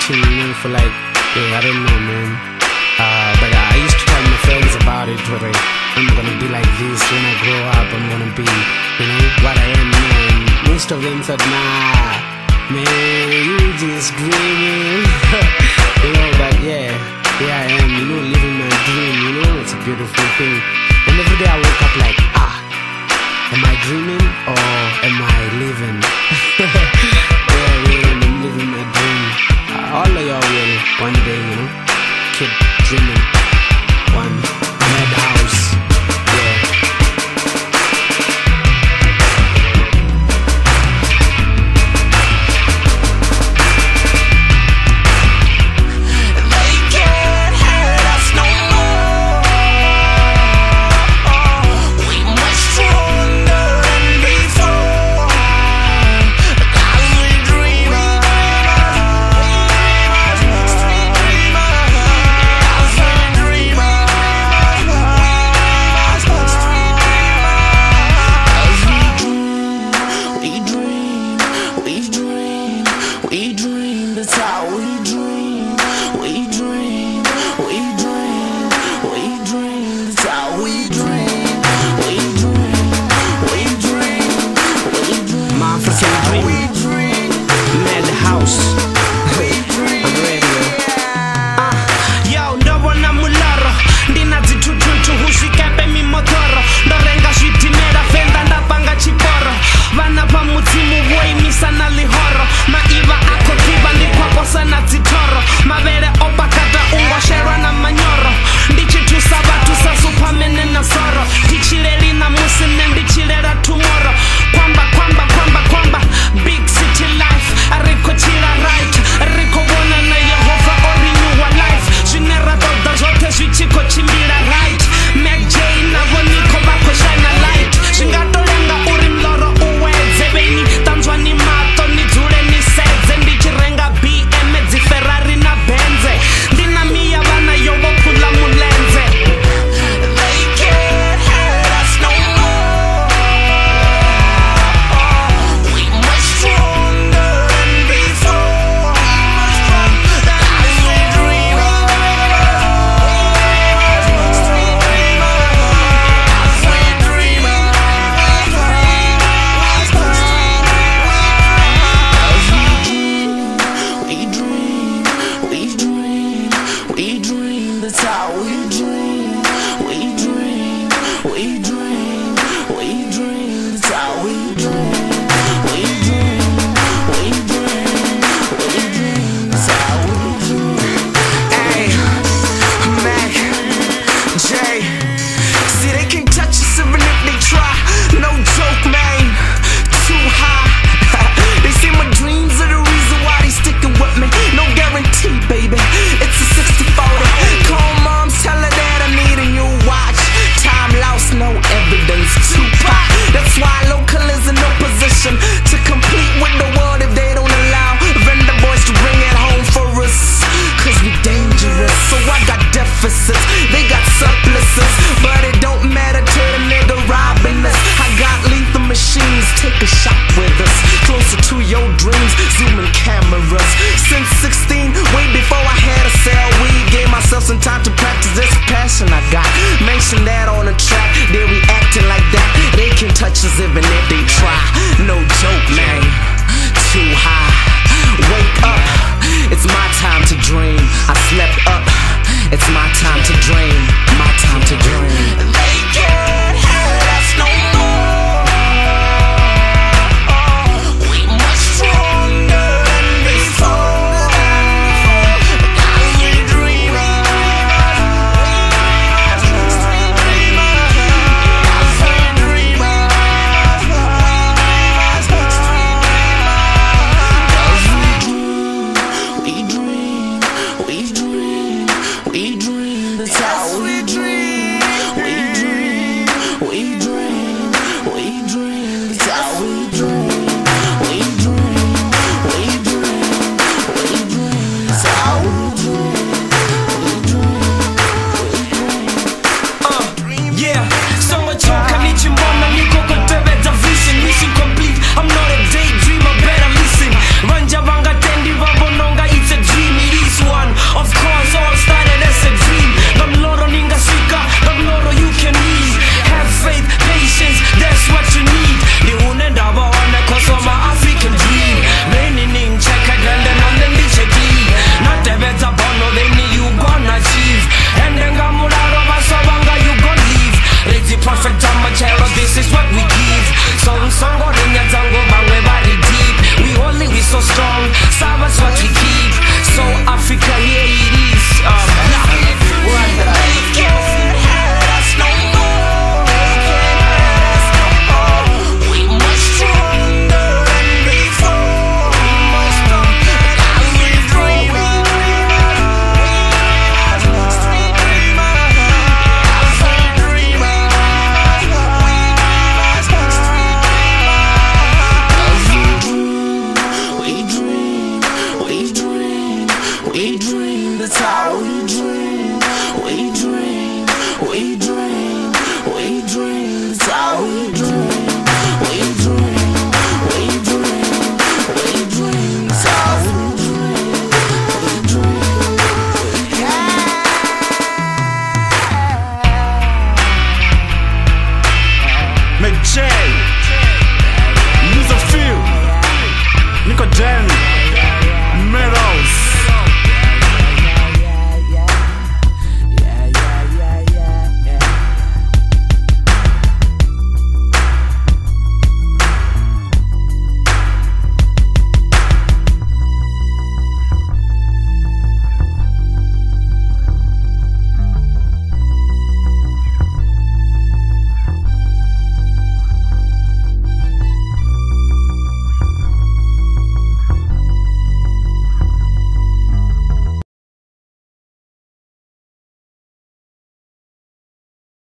motivation, you know, for like, yeah, I don't know, man. But I used to tell my friends about it, where I'm gonna be like this when I grow up. I'm gonna be, you know, what I am now. And most of them said, nah, man, you just dreaming. You know, but yeah, here I am, you know, living my dream. You know, it's a beautiful thing. And every day I wake up like, am I dreaming or am I living? Yeah, I'm living my dream. All of y'all will one day, you know, keep dreaming. One madhouse. Yeah. We dream, that's how we dream. We dream, we dream, we dream, that's how we dream. We dream, we dream, we dream. Man, for some dream. We dream. Madhouse. We dream. On the radio. Yo, ndabona mularo ndina dzitututu husvikepe mimotoro ndorenga zvitimera fenda ndapanga chiporo vana pamudzimu voimisa na lihoro maiva ako kiva ndikwakosa na dzitoro mavere opakata ungosherwa na manyoro ndichitusa vatu sasupamene na soro ndichireri na musine ndichirera tomorrow kwamba big city life arikochira right arikobona na yehova orinyuwa life zvineratoda zvote zvichikochimbira right MGBEATZ navo niko vakoshana light zvingatolenga uri mloro uwedze veni tanzwa ni mato nidzule nisedze ndichirenga BM dziferrari na benze ndinamiya vana yovopfula mulenze. They can't hurt us no more. We much stronger than before. As we dream of, as we dream we dream, that's how we dream. We dream, we dream, we dream, that's how we dream. We dream, we dream, we dream, that's how we dream. Hey, Mac, J. See, they can't touch us even if they try. No joke, man. Too high. They say my dreams are the reason why they sticking with me. No guarantee, baby. It's a 60-40. Call moms, tell her that I need a new watch. Time lost, no evidence. Tupac. That's why local is in no position to compete with the world if they don't allow vendor boys to bring it home for us. Cause we dangerous. So I got deficits, they got surpluses, but it don't matter to the nigga robbing us. I got lethal machines, take a shot with us. Closer to your dreams, zooming cameras. Since 16, way before I had a cell weed, gave myself some time to practice this passion I got. Mention that all